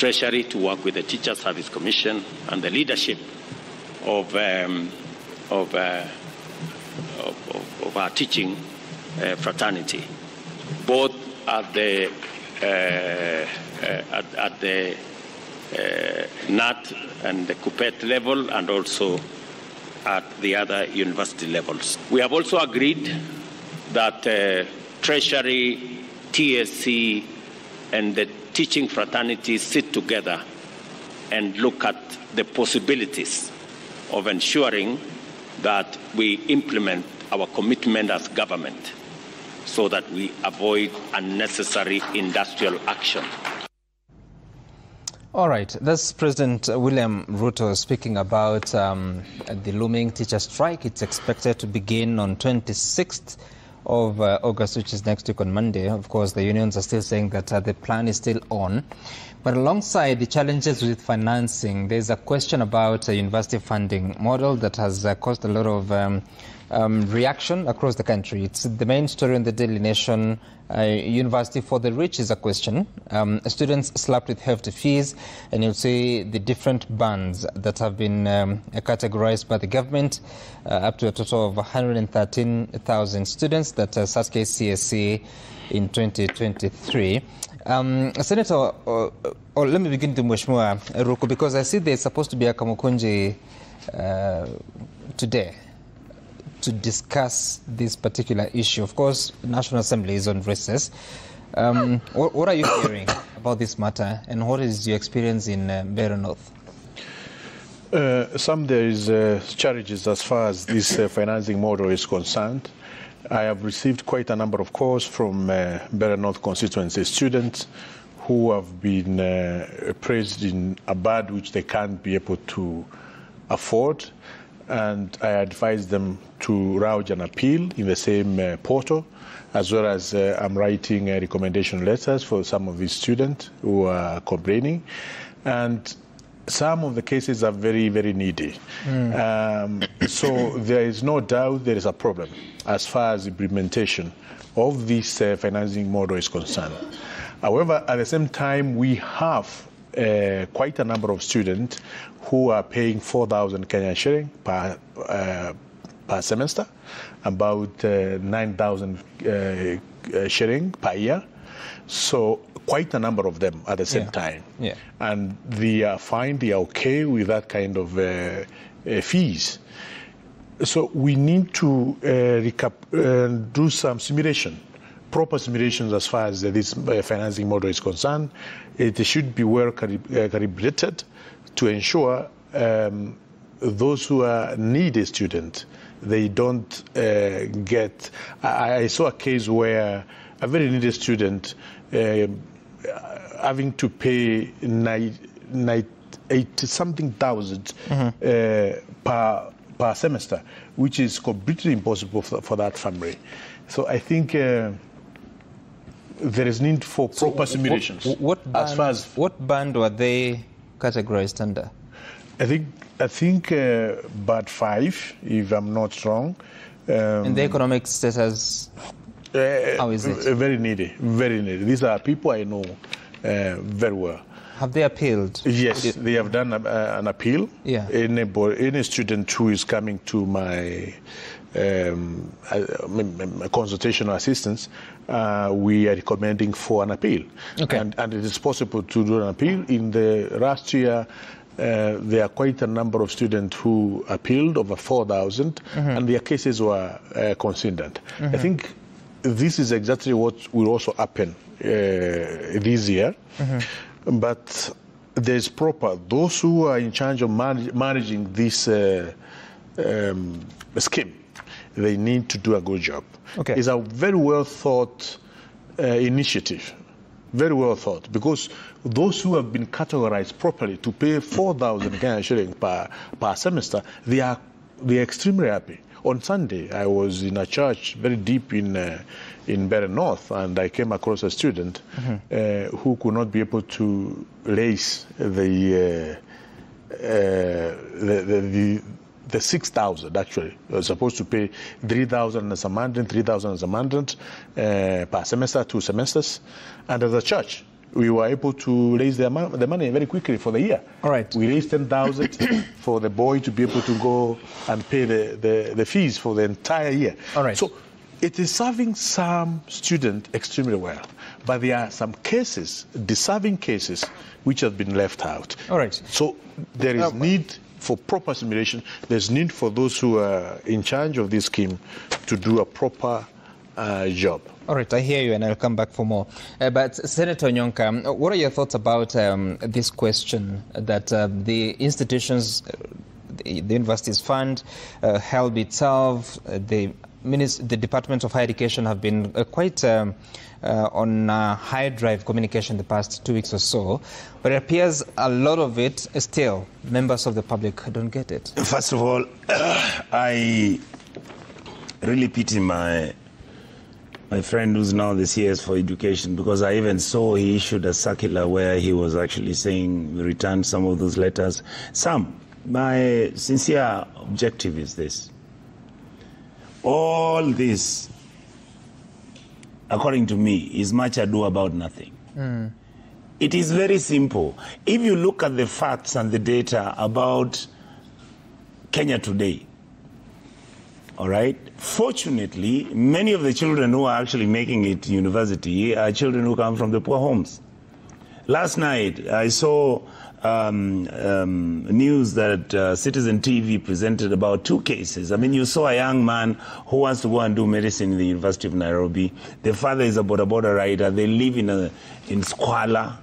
Treasury to work with the Teacher Service Commission and the leadership of our teaching fraternity, both at the NAT and the Kuppet level and also at the other university levels. We have also agreed that Treasury, TSC, and the teaching fraternity sit together and look at the possibilities of ensuring that we implement our commitment as government so that we avoid unnecessary industrial action. All right, that's President William Ruto speaking about the looming teacher strike. It's expected to begin on 26th of August, which is next week on Monday. Of course, the unions are still saying that the plan is still on. But alongside the challenges with financing, there's a question about a university funding model that has caused a lot of reaction across the country. It's the main story in the Daily Nation. University for the rich is a question. Students slapped with hefty fees, and you'll see the different bands that have been categorized by the government, up to a total of 113,000 students that SASK CSC in 2023. Senator, or let me begin to Mheshimiwa Ruku, because I see there's supposed to be a Kamukunji today to discuss this particular issue. Of course, the National Assembly is on recess. What are you hearing about this matter, and what is your experience in Mbeere North? There is challenges as far as this financing model is concerned. I have received quite a number of calls from Mbeere North constituency students who have been praised in a band which they can't be able to afford. And I advise them to lodge an appeal in the same portal, as well as I'm writing recommendation letters for some of these students who are complaining. And some of the cases are very, very needy. So there is no doubt there is a problem as far as implementation of this financing model is concerned. However, at the same time, we have quite a number of students who are paying 4,000 Kenyan shilling per semester, about 9,000 shilling per year. So quite a number of them at the same time. Yeah. And they are fine, they are okay with that kind of fees. So we need to do some simulation, proper simulations as far as this financing model is concerned. It should be well calibrated to ensure those who are needy students, they don't get... I saw a case where a very needy student having to pay 80-something thousand per semester, which is completely impossible for that family. So I think there is need for proper simulations. What band were they categorized under? I think band 5, if I'm not wrong. And the economic status, how is it? Very needy, very needy. These are people I know very well. Have they appealed? Yes, they have done an appeal. Yeah. Any student who is coming to my consultation assistance, we are recommending for an appeal. Okay. And it is possible to do an appeal. In the last year, there are quite a number of students who appealed, over 4,000, and their cases were considered. I think this is exactly what will also happen this year. But there's those who are in charge of managing this scheme, they need to do a good job. Okay. It's a very well thought initiative, very well thought, because those who have been categorized properly to pay 4,000 shilling per semester, they are extremely happy. On Sunday, I was in a church very deep in Mbeere North, and I came across a student who could not be able to lace the 6,000. Actually, I was supposed to pay 3,000 as a mandate, 3,000 as a mandate per semester, 2 semesters, and as a church we were able to raise the money very quickly for the year. All right. We raised 10,000 for the boy to be able to go and pay the fees for the entire year. All right. So it is serving some students extremely well, but there are some cases, deserving cases, which have been left out. All right. So there is need for proper simulation. There's need for those who are in charge of this scheme to do a proper job. All right, I hear you, and I'll come back for more. But Senator Onyonka, what are your thoughts about this question that the institutions, the universities fund, HELB itself, the Department of Higher Education have been quite on high drive communication the past 2 weeks or so, but it appears a lot of it still members of the public don't get it. First of all, I really pity my friend who's now the CS for Education, because I even saw he issued a circular where he was actually saying we returned some of those letters. My sincere objective is this. All this, according to me, is much ado about nothing. It is very simple. If you look at the facts and the data about Kenya today, all right, fortunately, many of the children who are actually making it to university are children who come from the poor homes. Last night, I saw news that Citizen TV presented about 2 cases. I mean, you saw a young man who wants to go and do medicine in the University of Nairobi. The father is a boda rider. They live in squalor.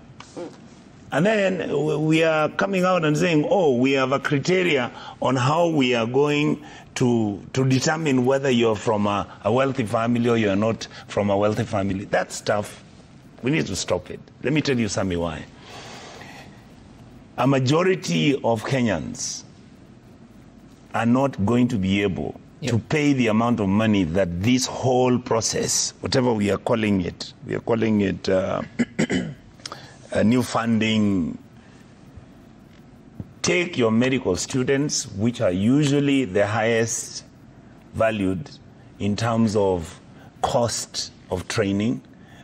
And then we are coming out and saying, oh, we have a criteria on how we are going to determine whether you're from a wealthy family or you're not from a wealthy family. That stuff, we need to stop it. Let me tell you, Sammy, why. A majority of Kenyans are not going to be able to pay the amount of money that this whole process, whatever we are calling it a new funding. Take your medical students, which are usually the highest valued in terms of cost of training.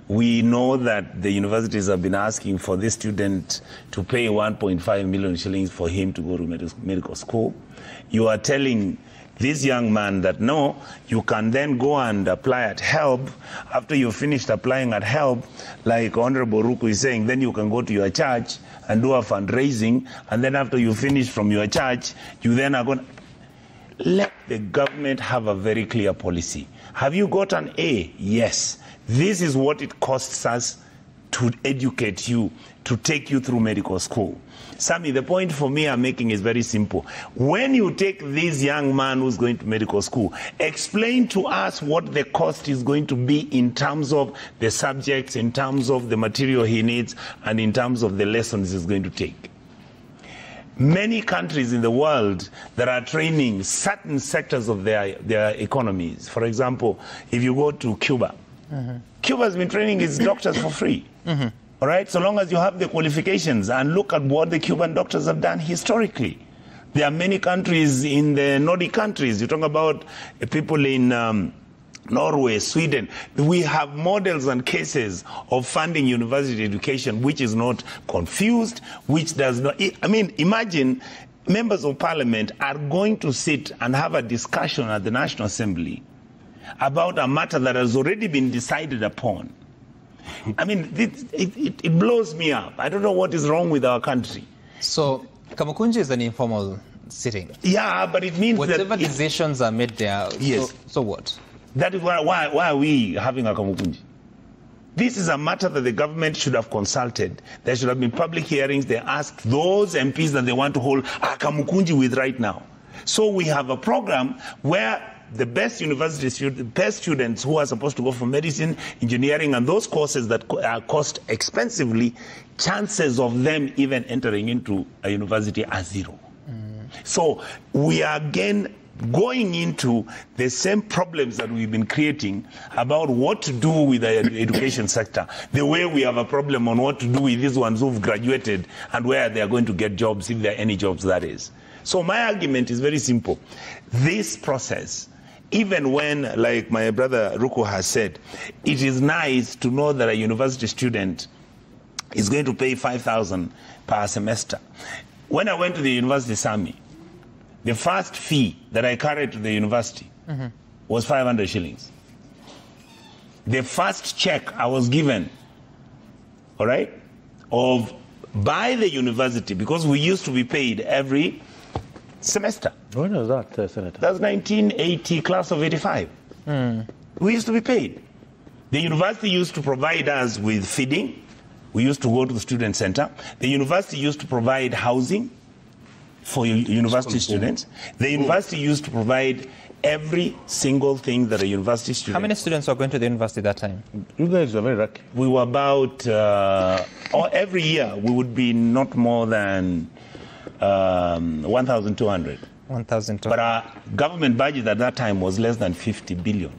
We know that the universities have been asking for this student to pay 1.5 million shillings for him to go to medical school. You are telling this young man that no, you can then go and apply at HELB. After you've finished applying at HELB, like Honorable Ruku is saying, then you can go to your church and do a fundraising, and then after you finish from your church, you then are going to let the government have a very clear policy. Have you got an A? Yes. This is what it costs us to educate you, to take you through medical school. Sammy, the point for me I'm making is very simple. When you take this young man who's going to medical school, explain to us what the cost is going to be in terms of the subjects, in terms of the material he needs, and in terms of the lessons he's going to take. Many countries in the world that are training certain sectors of their economies. For example, if you go to Cuba, Cuba has been training its doctors for free. All right, so long as you have the qualifications, and look at what the Cuban doctors have done historically. There are many countries in the Nordic countries. You talk about people in Norway, Sweden. We have models and cases of funding university education which is not confused, which does not, I mean, imagine members of parliament are going to sit and have a discussion at the National Assembly about a matter that has already been decided upon. I mean, it blows me up. I don't know what is wrong with our country. So, Kamukunji is an informal sitting. Yeah, but it means whatever decisions are made there, yes. So what? That is why are we having a Kamukunji? This is a matter that the government should have consulted. There should have been public hearings. They asked those MPs that they want to hold a Kamukunji with right now. So we have a program where the best university students, the best students who are supposed to go for medicine, engineering, and those courses that cost expensively, chances of them even entering into a university are zero. So we are again going into the same problems that we've been creating about what to do with the education sector. The way we have a problem on what to do with these ones who've graduated and where they are going to get jobs, if there are any jobs, that is. So my argument is very simple. This process, even when, like my brother Ruku has said, it is nice to know that a university student is going to pay 5,000 per semester. When I went to the university, Sami, the first fee that I carried to the university was 500 shillings. The first check I was given, all right, by the university, because we used to be paid every semester. When was that, Senator? That's 1980, class of 85. We used to be paid. The university used to provide us with feeding. We used to go to the student center. The university used to provide housing for university students. The university used to provide every single thing that a university student... How many students were going to the university that time? You guys were very lucky. We were about... every year, we would be not more than 1,200. 1,200. But our government budget at that time was less than 50 billion.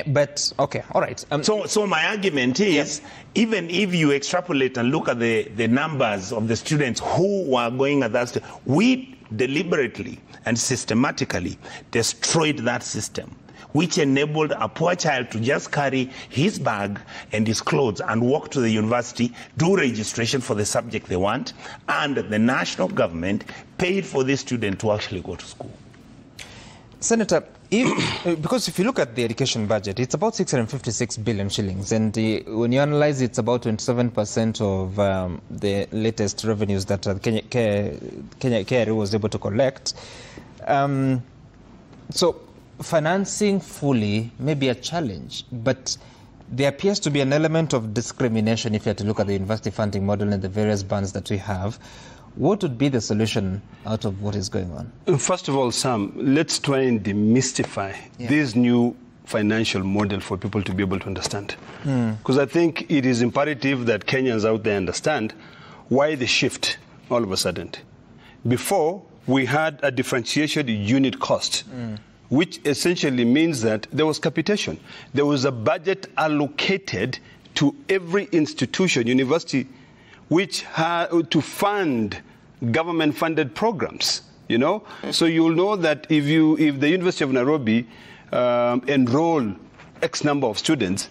But, okay, all right. So my argument is, even if you extrapolate and look at the numbers of the students who were going at that stage, we deliberately and systematically destroyed that system, which enabled a poor child to just carry his bag and his clothes and walk to the university, do registration for the subject they want, and the national government paid for this student to actually go to school. Senator, because if you look at the education budget, it's about 656 billion shillings, and when you analyze it, it's about 27% of the latest revenues that Kenya was able to collect. So financing fully may be a challenge, but there appears to be an element of discrimination if you have to look at the university funding model and the various bands that we have. What would be the solution out of what is going on? First of all, Sam, let's try and demystify this new financial model for people to be able to understand. Because I think it is imperative that Kenyans out there understand why the shift all of a sudden. Before, we had a differentiated unit cost, which essentially means that there was capitation. There was a budget allocated to every institution, university, which had to fund government-funded programs, you know? So you'll know that if the University of Nairobi enroll X number of students,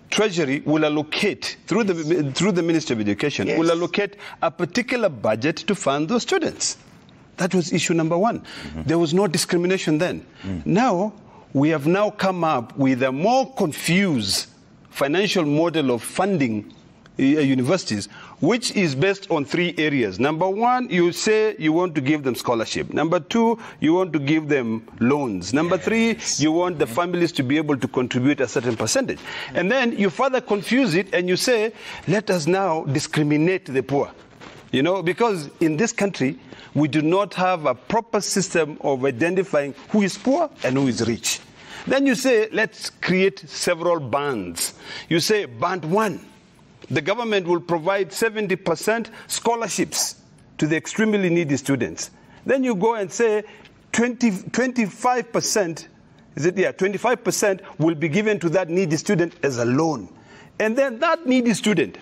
Treasury will allocate, through the Ministry of Education, will allocate a particular budget to fund those students. That was issue number one. There was no discrimination then. Now, we have now come up with a more confused financial model of funding universities, which is based on three areas. Number one, you say you want to give them scholarship. Number two, you want to give them loans. Number three, you want the families to be able to contribute a certain percentage. And then you further confuse it and you say, let us now discriminate the poor. You know, because in this country, we do not have a proper system of identifying who is poor and who is rich. Then you say, let's create several bands. You say, band one, the government will provide 70% scholarships to the extremely needy students. Then you go and say 25%, 25% will be given to that needy student as a loan. And then that needy student,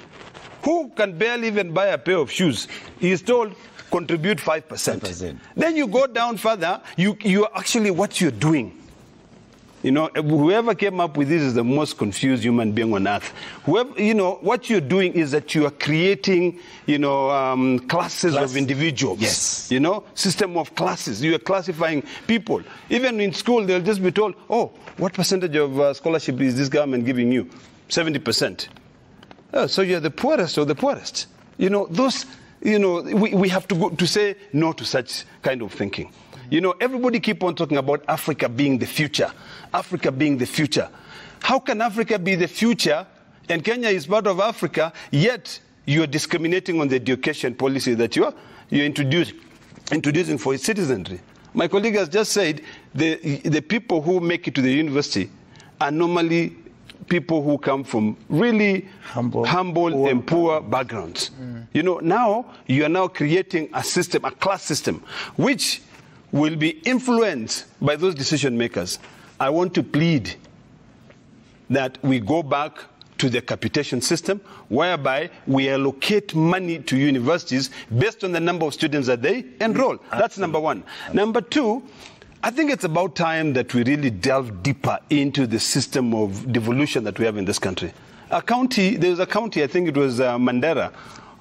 who can barely even buy a pair of shoes, he is told, contribute 5%. Then you go down further, you actually, what you're doing, you know, whoever came up with this is the most confused human being on earth. Whoever, you know, what you're doing is that you are creating, you know, classes of individuals. Yes. You know, system of classes. You are classifying people. Even in school, they'll just be told, oh, what percentage of scholarship is this government giving you? 70%. Oh, so you're the poorest of the poorest. You know, those, you know, we have to go to say no to such kind of thinking. You know, everybody keep on talking about Africa being the future. Africa being the future. How can Africa be the future and Kenya is part of Africa, yet you're discriminating on the education policy that you're introducing for its citizenry? My colleague has just said the people who make it to the university are normally people who come from really humble and poor backgrounds. You know, now you are now creating a system, a class system, which will be influenced by those decision makers. I want to plead that we go back to the capitation system, whereby we allocate money to universities based on the number of students that they enroll. That's number one. Number two, I think it's about time that we really delve deeper into the system of devolution that we have in this country. There's a county, I think it was Mandera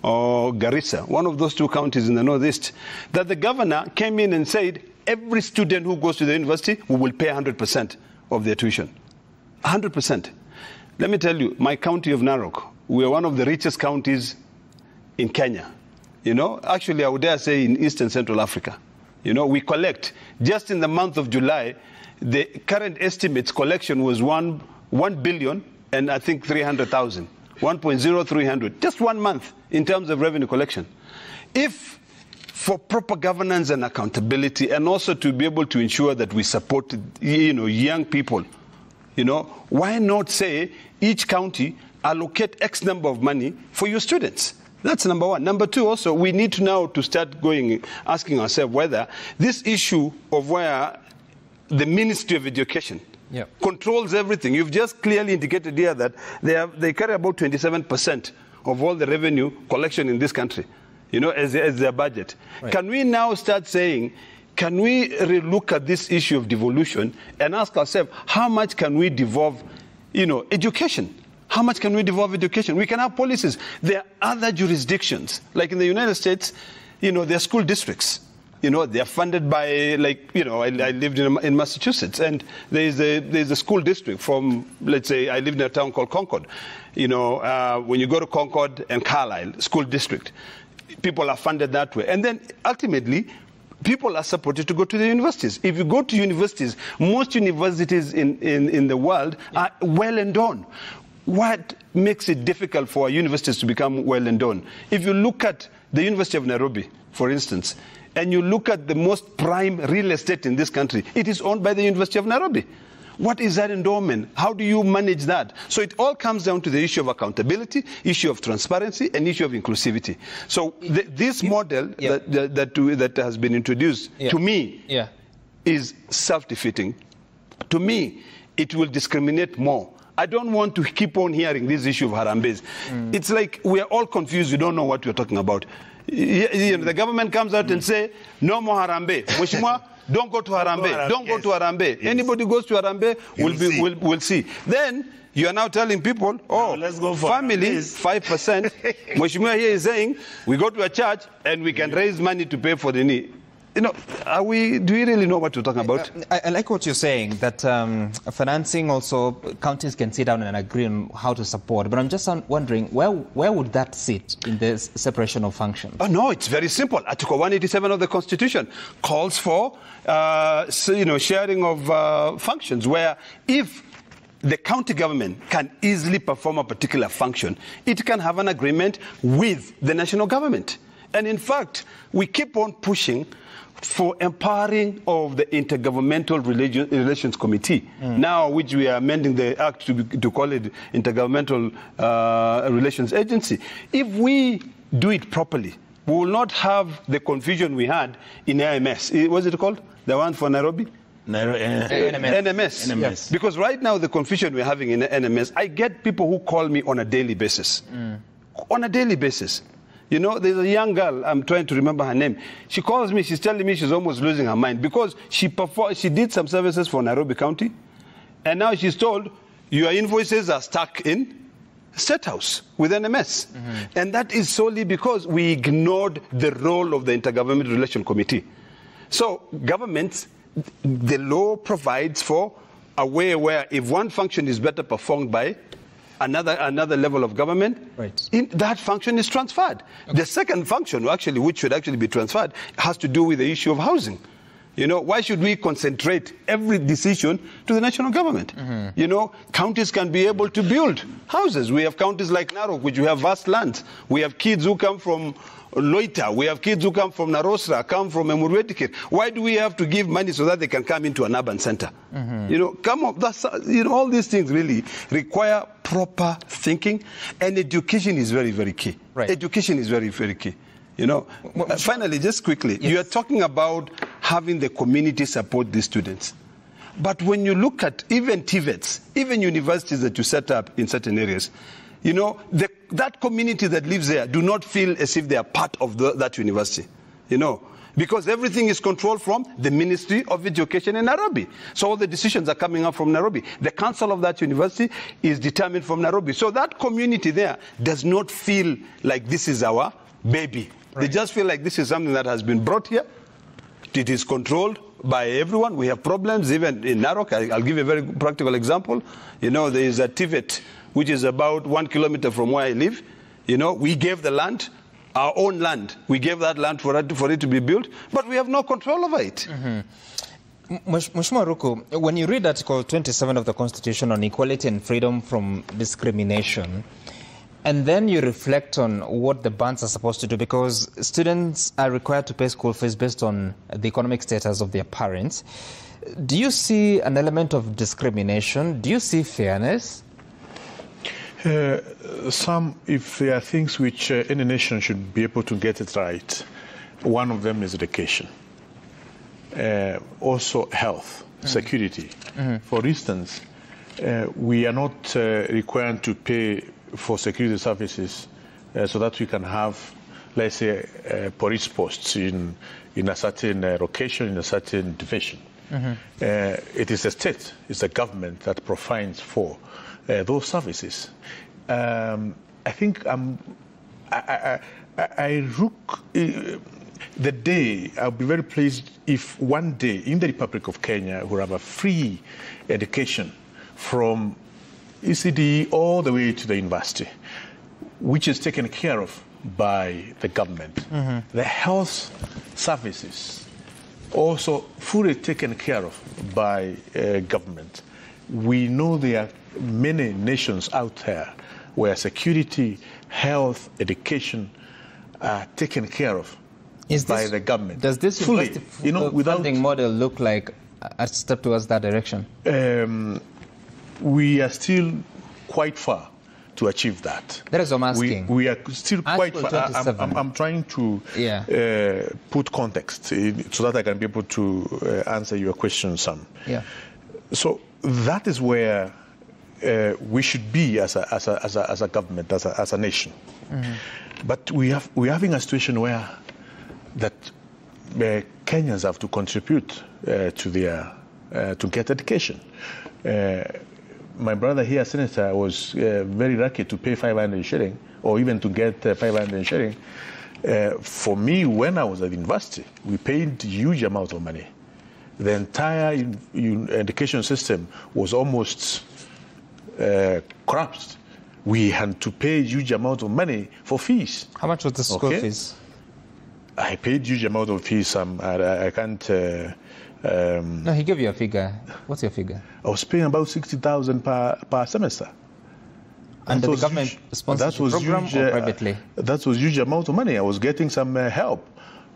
or Garissa, one of those two counties in the northeast, that the governor came in and said, every student who goes to the university, we will pay 100% of their tuition. 100%. Let me tell you, my county of Narok, we are one of the richest counties in Kenya. You know, actually, I would dare say in Eastern Central Africa. You know, we collect, just in the month of July, the current estimates collection was 1 billion and I think 300,000, 1.0300, just 1 month in terms of revenue collection. If for proper governance and accountability, and also to be able to ensure that we support, you know, young people, you know, why not say each county allocate X number of money for your students? That's number one. Number two, also, we need to now to start asking ourselves whether this issue of where the Ministry of Education controls everything. You've just clearly indicated here that they carry about 27% of all the revenue collection in this country, you know, as their budget. Right. Can we now start saying, can we relook at this issue of devolution and ask ourselves, how much can we devolve, you know, education? How much can we devolve education? We can have policies. There are other jurisdictions, like in the United States, you know, there are school districts. You know, they are funded by, like, you know, I lived in Massachusetts, and there's a school district from, let's say, I lived in a town called Concord. You know, when you go to Concord and Carlisle, school district, people are funded that way. And then ultimately, people are supported to go to the universities. If you go to universities, most universities in the world are well endowed. What makes it difficult for universities to become well endowed? If you look at the University of Nairobi, for instance, and you look at the most prime real estate in this country, it is owned by the University of Nairobi. What is that endowment? How do you manage that? So it all comes down to the issue of accountability, issue of transparency, and issue of inclusivity. So this model that has been introduced, to me, is self-defeating. To me, it will discriminate more. I don't want to keep on hearing this issue of Harambes. It's like we are all confused. We don't know what we're talking about. You know, the government comes out and say, no more Harambe. Mheshimiwa, don't go to Harambe. Don't go to Harambe. Yes. Anybody goes to Harambe will see. Then you are now telling people, oh, let's go for family, 5%. Mheshimiwa here is saying, we go to a church and we can raise money to pay for the need. You know, do we really know what we're talking about? I like what you're saying, that financing also, counties can sit down and agree on how to support. But I'm just wondering, where would that sit in the separation of functions? Oh, no, it's very simple. Article 187 of the Constitution calls for, sharing of functions, where if the county government can easily perform a particular function, it can have an agreement with the national government. And in fact, we keep on pushing for empowering of the Intergovernmental Relations Committee, now which we are amending the Act to call it Intergovernmental Relations Agency. If we do it properly, we will not have the confusion we had in NMS. What's it called? The one for Nairobi? NMS. Yes. Because right now the confusion we're having in NMS, I get people who call me on a daily basis. On a daily basis. You know, there's a young girl, I'm trying to remember her name. She calls me, she's telling me she's almost losing her mind because she did some services for Nairobi County, and now she's told, your invoices are stuck in State House with NMS. And that is solely because we ignored the role of the Intergovernmental Relations Committee. So governments, the law provides for a way where if one function is better performed by another level of government, that function is transferred. Okay. The second function, actually, which should actually be transferred, has to do with the issue of housing. You know, why should we concentrate every decision to the national government? You know, counties can be able to build houses. We have counties like Narok, which we have vast lands. We have kids who come from Loita. We have kids who come from Narosra, come from Emurwetikir. Why do we have to give money so that they can come into an urban center? You know, all these things really require proper thinking, and education is very, very key. Education is very, very key. You know, finally, just quickly, you are talking about having the community support these students. But when you look at even TVETs, even universities that you set up in certain areas, you know, that community that lives there do not feel as if they are part of that university. You know, because everything is controlled from the Ministry of Education in Nairobi. So all the decisions are coming up from Nairobi. The council of that university is determined from Nairobi. So that community there does not feel like this is our baby. Right. They just feel like this is something that has been brought here. It is controlled by everyone. We have problems even in Narok. I'll give you a very practical example. You know, there is a TVET, which is about 1 kilometer from where I live. You know, we gave the land, our own land. We gave that land for it to be built, but we have no control over it. Mheshimiwa Ruku, when you read Article 27 of the Constitution on equality and freedom from discrimination, and then you reflect on what the bans are supposed to do, because students are required to pay school fees based on the economic status of their parents, do you see an element of discrimination? Do you see fairness? If there are things which any nation should be able to get it right, one of them is education. Also health, security. For instance, we are not required to pay for security services so that we can have, let's say, police posts in a certain location, in a certain division. It is a state, it's a government that provides for those services. I think the day, I'll be very pleased if one day in the Republic of Kenya we'll have a free education from ECD all the way to the university, which is taken care of by the government. The health services also fully taken care of by government. We know there are many nations out there where security, health, education are taken care of by the government. Does this fully, funding model look like a step towards that direction? We are still quite far to achieve that. That is what I'm asking. We are still quite far. I'm trying to put context so that I can be able to answer your question, Sam. Yeah. So that is where we should be as a government, as a nation. But we're having a situation where that Kenyans have to contribute to get education. My brother here, Senator, was very lucky to pay 500 shilling, or even to get 500 shilling. For me, when I was at university, we paid huge amount of money. The entire education system was almost collapsed. We had to pay huge amount of money for fees. How much was the school fees? I paid huge amount of fees. I can't. No, he gave you a figure. What's your figure? I was paying about 60,000 per semester. Under the government sponsorship program or privately? That was huge amount of money. I was getting some help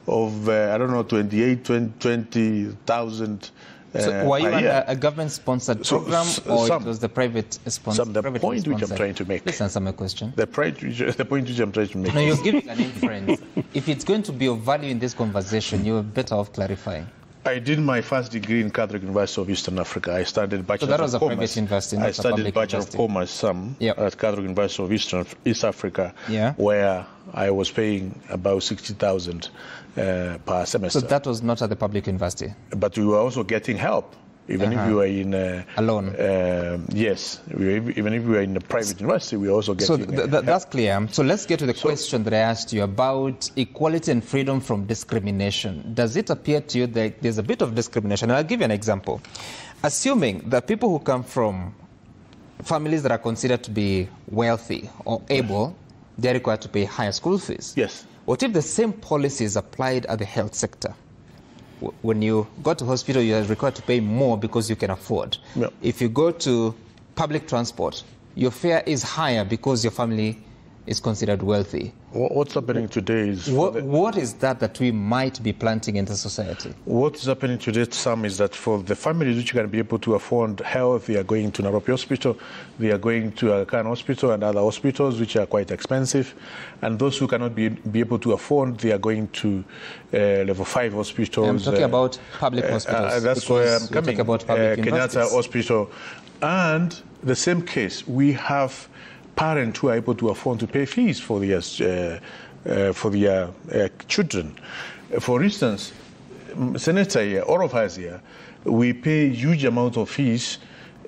of, I don't know, 20,000 so were you under a government-sponsored program, or it was the private sponsored? The point which I'm trying to make. Please answer my question. The point which I'm trying to make. No, you're giving an inference. If it's going to be of value in this conversation, you're better off clarifying. I did my first degree in Catholic University of Eastern Africa. I studied Bachelor of Commerce. So that was a private university, not I studied a Bachelor university. of Commerce at Catholic University of East Africa, where I was paying about 60,000 per semester. So that was not at the public university? But we were also getting help, even if we were in... alone? Yes. Even if we were in a private university, we were also getting So that's clear. So let's get to the question that I asked you about equality and freedom from discrimination. Does it appear to you that there's a bit of discrimination? And I'll give you an example. Assuming that people who come from families that are considered to be wealthy or able, they're required to pay higher school fees. Yes. What if the same policy is applied at the health sector? When you go to hospital, you are required to pay more because you can afford. Yep. If you go to public transport, your fare is higher because your family is considered wealthy. What's happening today is... What is that we might be planting into society? What is happening today, Sam, is that for the families which can be able to afford health, they are going to Nairobi Hospital, they are going to Aga Hospital and other hospitals which are quite expensive. And those who cannot be able to afford, they are going to level 5 hospitals. I'm talking about public hospitals. That's where I'm coming. Talking about public Kenyatta Hospital. And the same case, we have parents who are able to afford to pay fees for their children. For instance, Senator here, all of us here, we pay huge amount of fees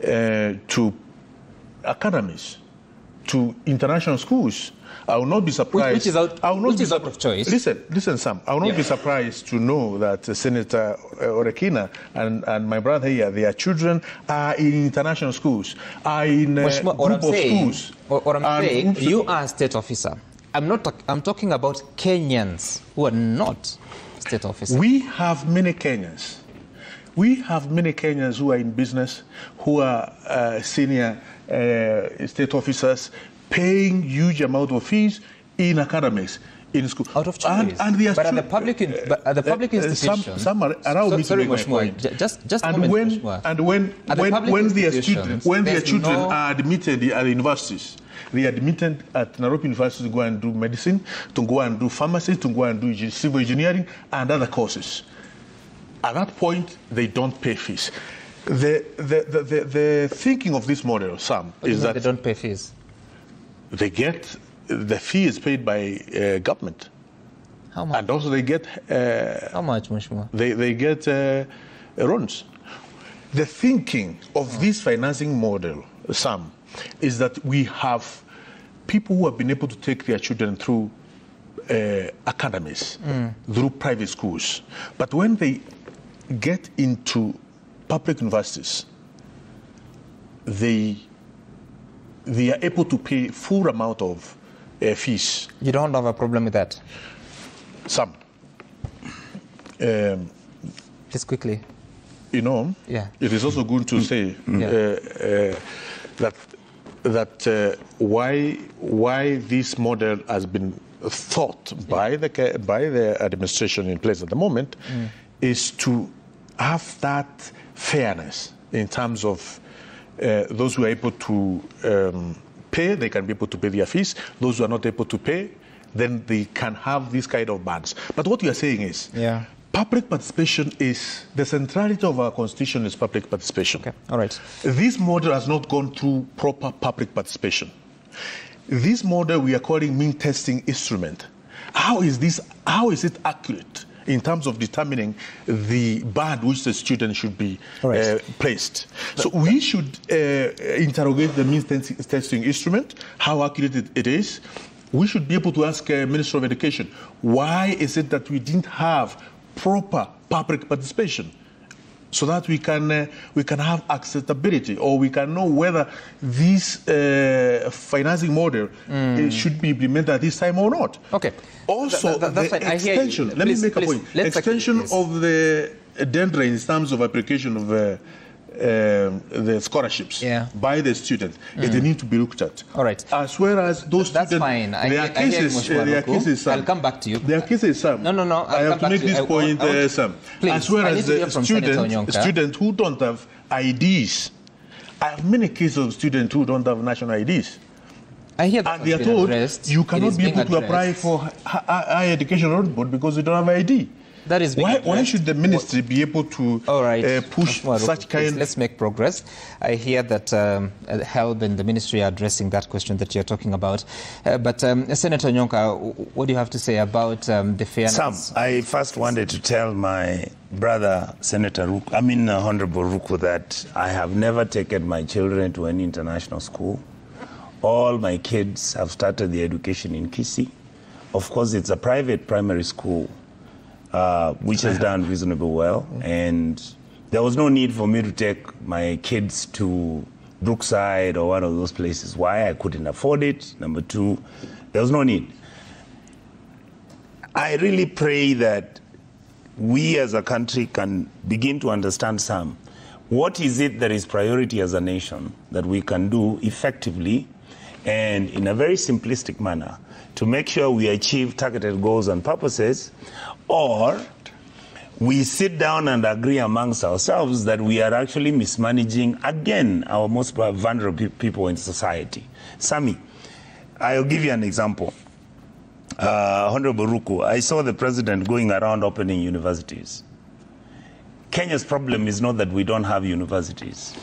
to academies, to international schools. I will not be surprised. Which is out of choice. Listen, Sam. I will not be surprised to know that Senator Orekina and my brother here, their children are in international schools, are in group of schools. What I'm saying, you are a state officer. I'm talking about Kenyans who are not state officers. We have many Kenyans. We have many Kenyans who are in business, who are senior state officers, paying huge amount of fees in academies, in school. Out of choice. And they are but at the public institutions. Some are around me to make my point. Just and when their children are admitted at universities, they are admitted at Nairobi University to go and do medicine, to go and do pharmacy, to go and do civil engineering and other courses. At that point, they don't pay fees. The thinking of this model, Sam, is that they don't pay fees. They get the fee is paid by government. How much? And also they get how much, Mheshimiwa? They get loans. The thinking of this financing model, Sam, is that we have people who have been able to take their children through academies, through private schools, but when they get into public universities, they are able to pay full amount of fees. You don't have a problem with that? Some. Just quickly. You know, yeah. It is also good to say that why this model has been thought by the administration in place at the moment is to have that fairness in terms of those who are able to pay, they can be able to pay their fees. Those who are not able to pay, then they can have this kind of bans. But what you are saying is, public participation is, the centrality of our constitution is public participation. Okay, all right. This model has not gone through proper public participation. This model we are calling mean testing instrument. How is it accurate in terms of determining the band which the student should be placed? So we should interrogate the means testing instrument, how accurate it is. We should be able to ask Minister of Education, why is it that we didn't have proper public participation, so that we can have acceptability, or we can know whether this financing model should be implemented at this time or not. Okay. Also, the extension. Let me make a point. Extension of the deadline in terms of application of the scholarships by the students, they need to be looked at. All right. As well as those students. That's fine. There are cases. I'll come back to you. There are cases, Sam. No. I have to make this point, Sam. Please, as well as the students who don't have IDs. I have many cases of students who don't have national IDs. I hear that. And they are told you cannot be able to apply for higher education road board because you don't have ID. That is why should the ministry be able to push such kind? Let's make progress. I hear that HELB and the ministry are addressing that question that you're talking about. But Senator Onyonka, what do you have to say about the fairness? Sam, I first wanted to tell my brother, Honorable Ruku, that I have never taken my children to any international school. All my kids have started their education in Kisii. Of course, it's a private primary school, which has done reasonably well. And there was no need for me to take my kids to Brookside or one of those places. Why? I couldn't afford it. Number two, there was no need. I really pray that we as a country can begin to understand what is it that is priority as a nation that we can do effectively and in a very simplistic manner to make sure we achieve targeted goals and purposes, or we sit down and agree amongst ourselves that we are actually mismanaging, again, our most vulnerable people in society. Sami, I'll give you an example. Honorable Ruku, I saw the president going around opening universities. Kenya's problem is not that we don't have universities.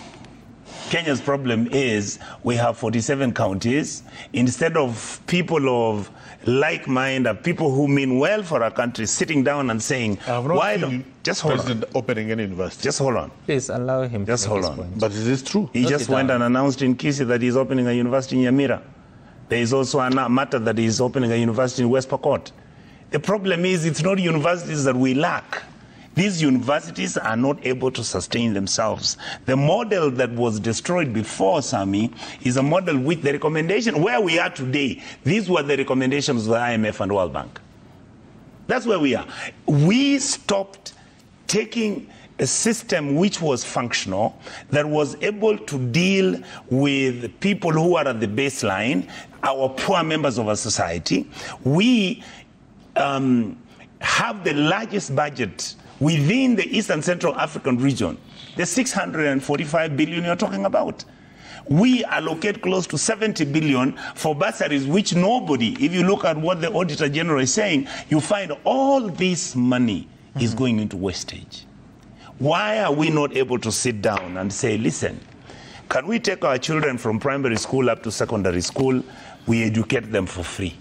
Kenya's problem is we have 47 counties. Instead of people of like mind, of people who mean well for our country, sitting down and saying, why don't... Just hold on. Opening any university. Just hold on. Please allow him Just to hold make on. his point. But is this true? He just went and announced in Kisii that he's opening a university in Nyamira. There is also a matter that he's opening a university in West Pokot. The problem is it's not universities that we lack. These universities are not able to sustain themselves. The model that was destroyed before, Sami, is a model with the recommendation. Where we are today, these were the recommendations of the IMF and World Bank. That's where we are. We stopped taking a system which was functional, that was able to deal with people who are at the baseline, our poor members of our society. We have the largest budget within the East and Central African region, the 645 billion you're talking about. We allocate close to 70 billion for bursaries, which nobody, if you look at what the Auditor General is saying, you find all this money is going into wastage. Why are we not able to sit down and say, listen, can we take our children from primary school up to secondary school, we educate them for free?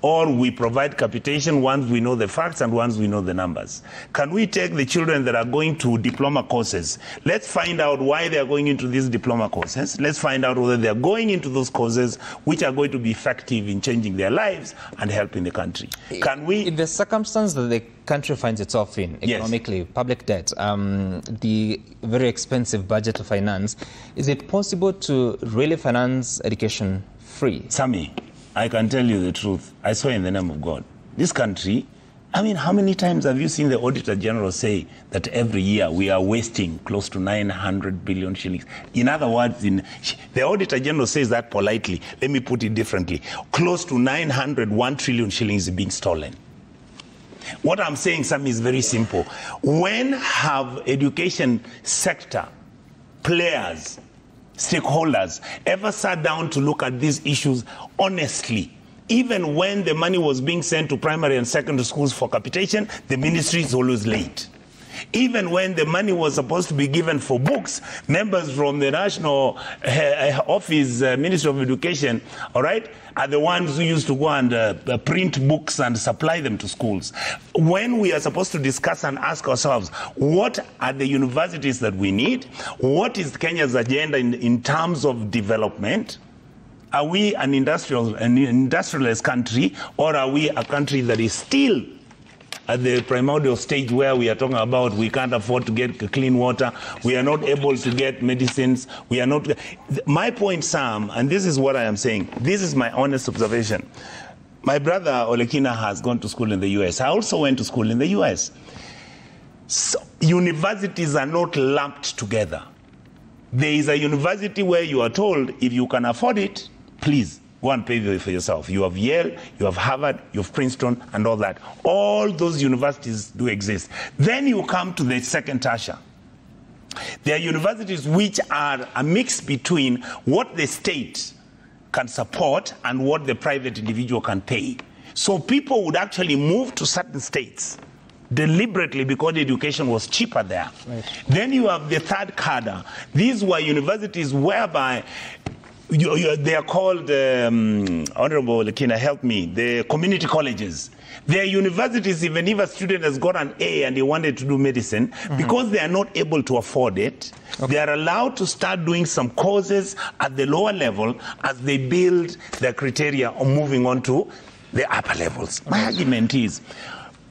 Or we provide capitation once we know the facts and once we know the numbers. Can we take the children that are going to diploma courses? Let's find out why they are going into these diploma courses. Let's find out whether they are going into those courses which are going to be effective in changing their lives and helping the country. Can we... In the circumstance that the country finds itself in, economically, yes, public debt, the very expensive budget to finance, is it possible to really finance education free? Sami, I can tell you the truth. I swear in the name of God. This country, I mean, how many times have you seen the Auditor General say that every year we are wasting close to 900 billion shillings? In other words, the Auditor General says that politely. Let me put it differently. Close to 1 trillion shillings is being stolen. What I'm saying, Sam, is very simple. When have education sector players, stakeholders ever sat down to look at these issues honestly? Even when the money was being sent to primary and secondary schools for capitation, the ministry is always late. Even when the money was supposed to be given for books, members from the National Office, Ministry of Education, all right, are the ones who used to go and print books and supply them to schools. When we are supposed to discuss and ask ourselves, what are the universities that we need? What is Kenya's agenda in terms of development? Are we an industrialist country, or are we a country that is still at the primordial stage where we are talking about we can't afford to get clean water, we are not able to get medicines, we are not... My point, Sam, and this is what I am saying, this is my honest observation. My brother Olekina has gone to school in the US. I also went to school in the US. So, universities are not lumped together. There is a university where you are told, if you can afford it, please, go and pay for yourself. You have Yale, you have Harvard, you have Princeton, and all that. All those universities do exist. Then you come to the second tertiary. There are universities which are a mix between what the state can support and what the private individual can pay. So people would actually move to certain states deliberately because education was cheaper there. Right. Then you have the third cadre. These were universities whereby they are called, Honorable Lekina, help me, the community colleges. They are universities, even if a student has got an A and he wanted to do medicine, because they are not able to afford it, they are allowed to start doing some courses at the lower level as they build their criteria of moving on to the upper levels. My argument is,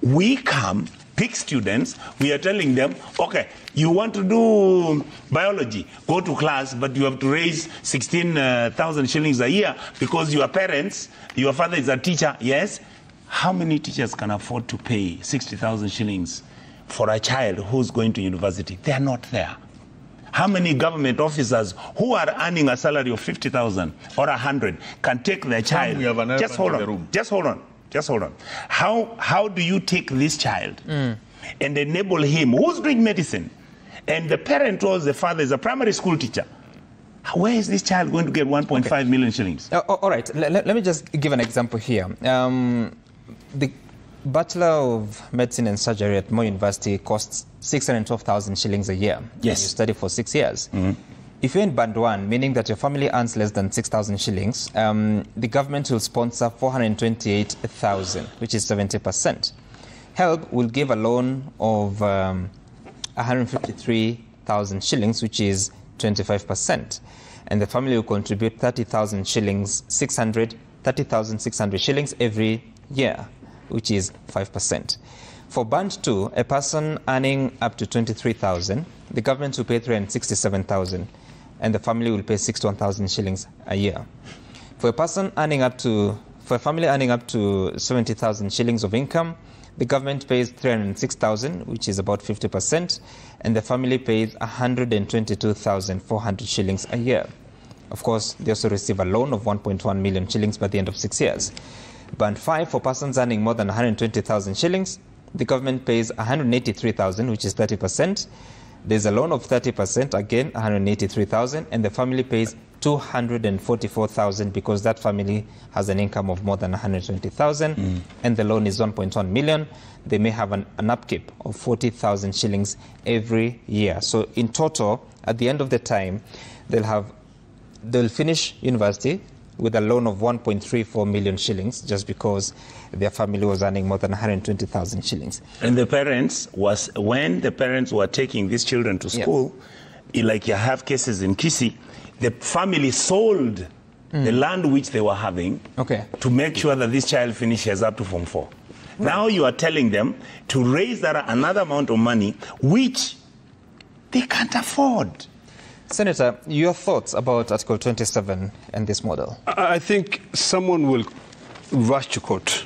we come, pick students, we are telling them, okay, you want to do biology, go to class, but you have to raise 16,000 shillings a year because your parents, your father is a teacher, yes? How many teachers can afford to pay 60,000 shillings for a child who's going to university? They are not there. How many government officers who are earning a salary of 50,000 or 100 can take their child? Just hold on. Just hold on. Just hold on. How do you take this child and enable him, who's doing medicine, and the parent or the father is a primary school teacher? Where is this child going to get 1.5 million shillings? All right. Let me just give an example here. The Bachelor of Medicine and Surgery at Moi University costs 612,000 shillings a year. Yes. You study for 6 years. if you're in band 1, meaning that your family earns less than 6,000 shillings, the government will sponsor 428,000, which is 70%. HELB will give a loan of 153,000 shillings, which is 25%. And the family will contribute 30,000 shillings, 30,600 shillings every year, which is 5%. For band 2, a person earning up to 23,000, the government will pay 367,000, and the family will pay 61,000 shillings a year. For a family earning up to 70,000 shillings of income, the government pays 306,000, which is about 50%, and the family pays 122,400 shillings a year. Of course, they also receive a loan of 1.1 million shillings by the end of 6 years. Band 5, for persons earning more than 120,000 shillings, the government pays 183,000, which is 30%. There's a loan of 30%, again 183,000, and the family pays 244,000 because that family has an income of more than 120,000, and the loan is 1.1 million. They may have an upkeep of 40,000 shillings every year. So in total, at the end of the time, they'll finish university with a loan of 1.34 million shillings just because their family was earning more than 120,000 shillings. And the parents when the parents were taking these children to school, like you have cases in Kisii, the family sold the land which they were having to make sure that this child finishes up to Form 4. Right. Now you are telling them to raise that another amount of money which they can't afford. Senator, your thoughts about Article 27 and this model? I think someone will rush to court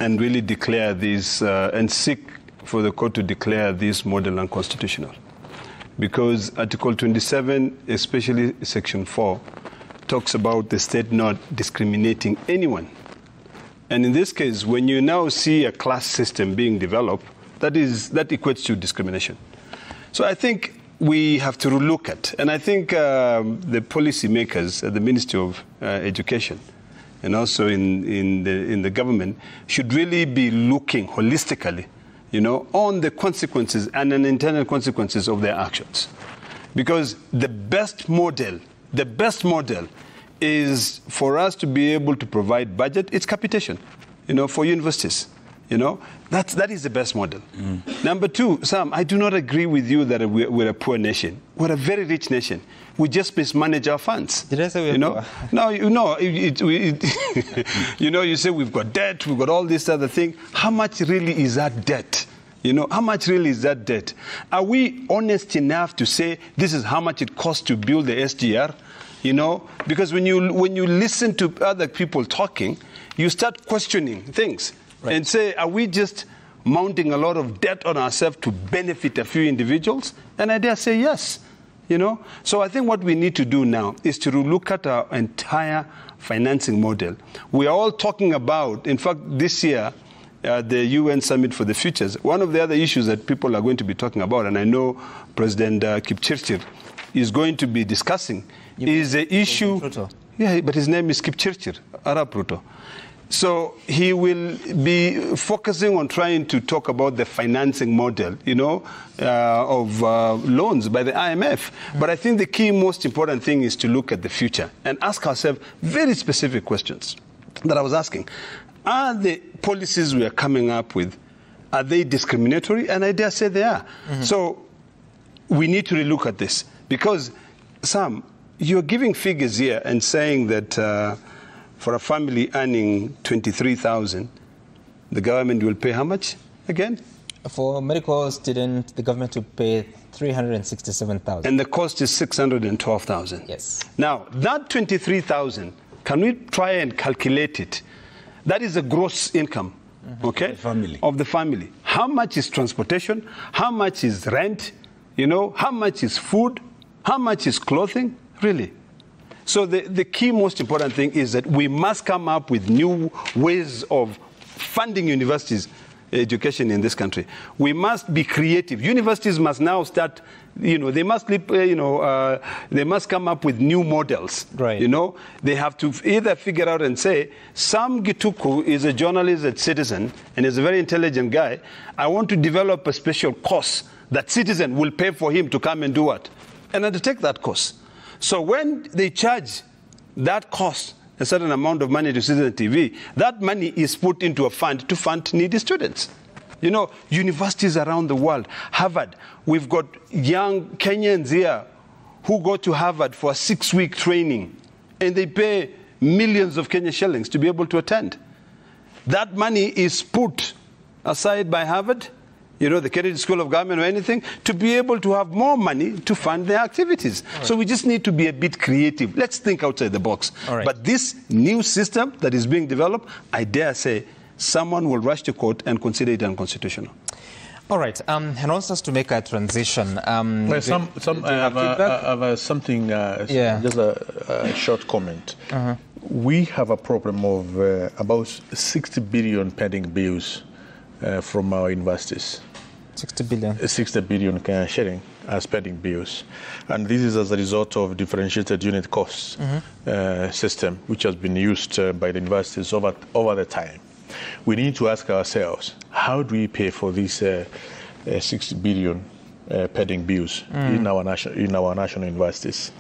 and really declare this and seek for the court to declare this model unconstitutional. Because Article 27, especially Section 4, talks about the state not discriminating anyone. And in this case, when you now see a class system being developed, that equates to discrimination. So I think we have to look at, and I think the policymakers at the Ministry of Education and also in the government should really be looking holistically, on the consequences and unintended consequences of their actions. Because the best model is for us to be able to provide budget. It's capitation, for universities. That is the best model. Number two, Sam, I do not agree with you that we're a poor nation. We're a very rich nation. We just mismanage our funds. Did I say we're poor? No, you say we've got debt, we've got all this other thing. How much really is that debt? How much really is that debt? Are we honest enough to say this is how much it costs to build the SGR? Because when you listen to other people talking, you start questioning things. Right. And say, are we just mounting a lot of debt on ourselves to benefit a few individuals? And I dare say yes. So I think what we need to do now is to look at our entire financing model. We are all talking about, in fact, this year, the UN Summit for the Futures, one of the other issues that people are going to be talking about, and I know President Kipchirchir is going to be discussing, is the issue... Yeah, but his name is Kipchirchir, Arap Ruto. So he will be focusing on trying to talk about the financing model, of loans by the IMF. But I think the key, most important thing is to look at the future and ask ourselves very specific questions that I was asking. Are the policies we are coming up with, are they discriminatory? And I dare say they are. So we need to relook at this. Because, Sam, you're giving figures here and saying that for a family earning 23,000, the government will pay how much again? For a medical student, the government will pay 367,000. And the cost is 612,000. Yes. Now, that 23,000, can we try and calculate it? That is the gross income, okay, of the family. How much is transportation? How much is rent? How much is food? How much is clothing? Really? So the key, most important thing is that we must come up with new ways of funding universities, education in this country. We must be creative. Universities must now start, they must come up with new models. Right. They have to either figure out and say, Sam Gituku is a journalist at Citizen and is a very intelligent guy. I want to develop a special course that Citizen will pay for him to come and do what? And undertake that course. So when they charge that cost, a certain amount of money to Citizen TV, that money is put into a fund to fund needy students. You know, universities around the world, Harvard, we've got young Kenyans here who go to Harvard for a 6-week training, and they pay millions of Kenyan shillings to be able to attend. That money is put aside by Harvard, you know, the Kennedy School of Government or anything, to be able to have more money to fund their activities. Right. So we just need to be a bit creative. Let's think outside the box. Right. But this new system that is being developed, I dare say, someone will rush to court and consider it unconstitutional. All right. And also to make a transition. Well, I have something, just a short comment. We have a problem of about 60 billion pending bills from our universities. 60 billion. 60 billion sharing as pending bills. And this is as a result of differentiated unit costs system, which has been used by the universities over the time. We need to ask ourselves, how do we pay for these 60 billion pending bills in our national universities?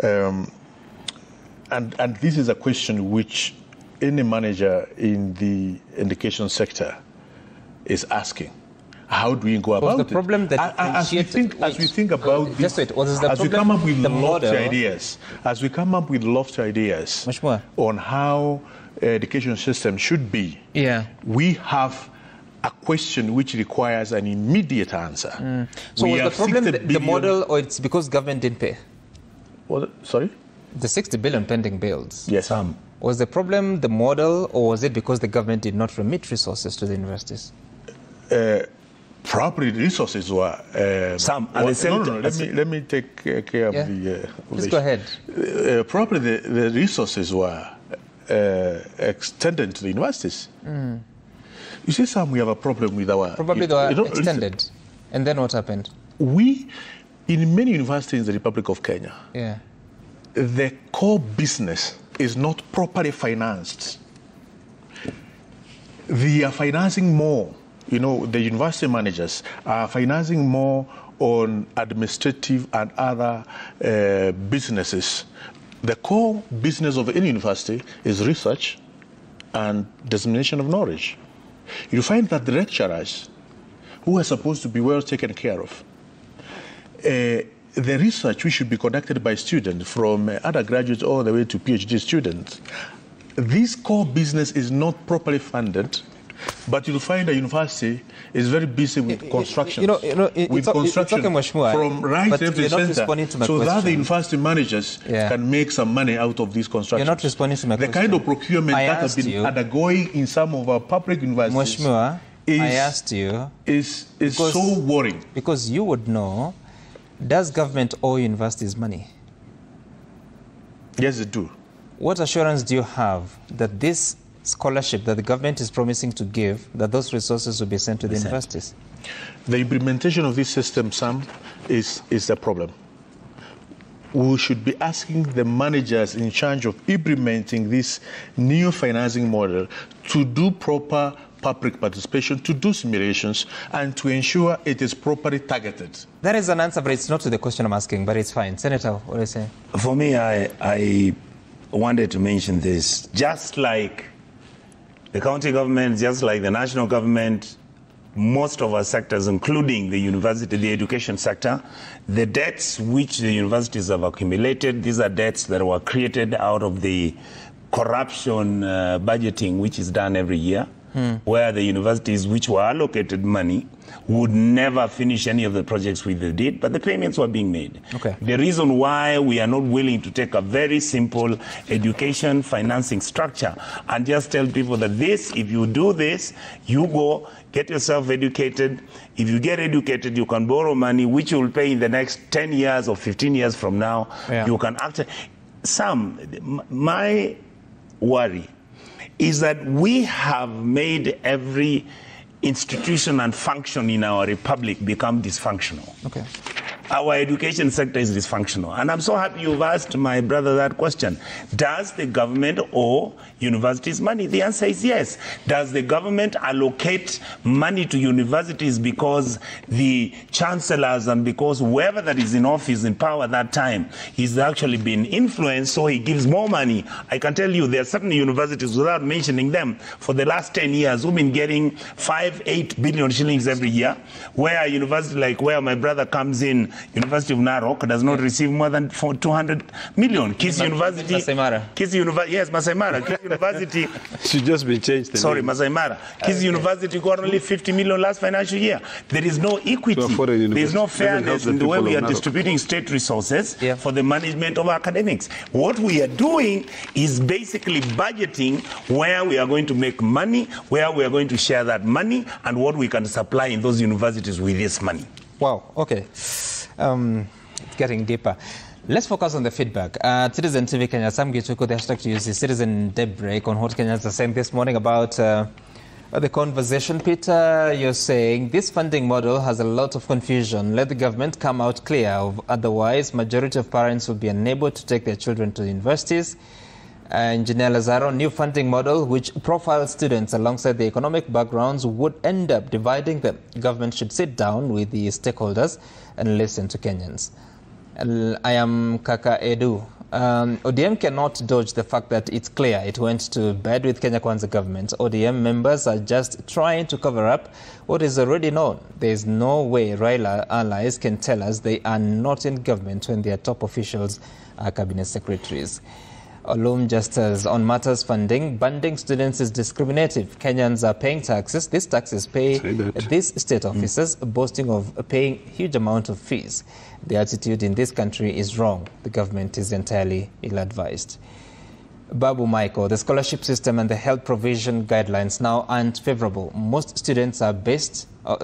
And this is a question which any manager in the education sector is asking. How do we go about the problem it? That as we think about this, as we come up with lofty ideas, on how education system should be, we have a question which requires an immediate answer. So was the problem the model, or it's because government didn't pay? Sorry? The 60 billion pending bills. Yes. Was the problem the model, or was it because the government did not remit resources to the universities? Probably the resources were... Let me take care of the... Please go ahead. Probably the resources were extended to the universities. You see, Sam, we have a problem with our... Probably they were extended. Listen. And then what happened? In many universities in the Republic of Kenya, the core business is not properly financed. They are financing more. You know, the university managers are financing more on administrative and other businesses. The core business of any university is research and dissemination of knowledge. You find that the lecturers, who are supposed to be well taken care of, the research which should be conducted by students from undergraduates all the way to PhD students, this core business is not properly funded. But you'll find a university is very busy with construction. It's okay, Mheshimiwa, from right left to center, so that the university managers can make some money out of these constructions. You're not responding to my question. The kind of procurement that has been undergoing in some of our public universities is so worrying. Because you would know, does government owe universities money? Yes, they do. What assurance do you have that this scholarship that the government is promising to give, that those resources will be sent to the universities? The implementation of this system, Sam, is the problem. We should be asking the managers in charge of implementing this new financing model to do proper public participation, to do simulations, and to ensure it is properly targeted. That is an answer, but it's not to the question I'm asking, but it's fine. Senator, what do you say? For me, I wanted to mention this. Just like the county government, just like the national government, most of our sectors, including the university, the education sector, the debts which the universities have accumulated, these are debts that were created out of the corruption budgeting which is done every year, where the universities which were allocated money would never finish any of the projects which they did, but the payments were being made. The reason why we are not willing to take a very simple education financing structure and just tell people that this, if you do this, you go get yourself educated. If you get educated, you can borrow money, which you will pay in the next 10 years or 15 years from now. You can actually... my worry is that we have made every institution and function in our republic become dysfunctional. our education sector is dysfunctional. And I'm so happy you've asked my brother that question. Does the government owe universities money? The answer is yes. Does the government allocate money to universities because the chancellors and because whoever that is in office, in power at that time, he's actually been influenced, so he gives more money? I can tell you there are certain universities, without mentioning them, for the last 10 years, who've been getting 5-8 billion shillings every year, where a university like where my brother comes in, University of Narok, does not receive more than 200 million. Kisii University. Masai Mara. Kisii University, yes, Masai Mara. Kisii University. Should just be changed. Sorry, Masai Mara. Kisii University got only 50 million last financial year. There is no equity. There is no fairness in the way we are distributing state resources for the management of academics. What we are doing is basically budgeting where we are going to make money, where we are going to share that money, and what we can supply in those universities with this money. Wow, okay. It's getting deeper. Let's focus on the feedback. Citizen TV Kenya, Sam Gichuku, the hashtag to use the Citizen Daybreak on what Kenyans are saying this morning about the conversation. Peter, you're saying this funding model has a lot of confusion. Let the government come out clear. Otherwise, majority of parents will be unable to take their children to universities. Engineer Lazaro, new funding model which profiles students alongside the economic backgrounds would end up dividing them. Government should sit down with the stakeholders and listen to Kenyans. I am Kaka Edu. ODM cannot dodge the fact that it's clear it went to bed with Kenya Kwanza government. ODM members are just trying to cover up what is already known. There is no way Raila allies can tell us they are not in government when their top officials are cabinet secretaries. Olum Justice on matters funding. Banding students is discriminative. Kenyans are paying taxes. These taxes pay these state officers, boasting of paying huge amount of fees. The attitude in this country is wrong. The government is entirely ill-advised. Babu Michael, the scholarship system and the health provision guidelines now aren't favorable. Most students are biased and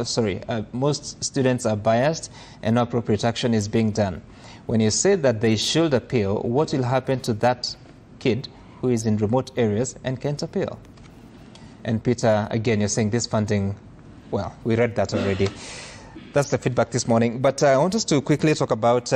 no appropriate action is being done. When you say that they should appeal, what will happen to that kid who is in remote areas and can't appeal? And Peter, again, you're saying this funding, well, we read that already. That's the feedback this morning. But I want us to quickly talk about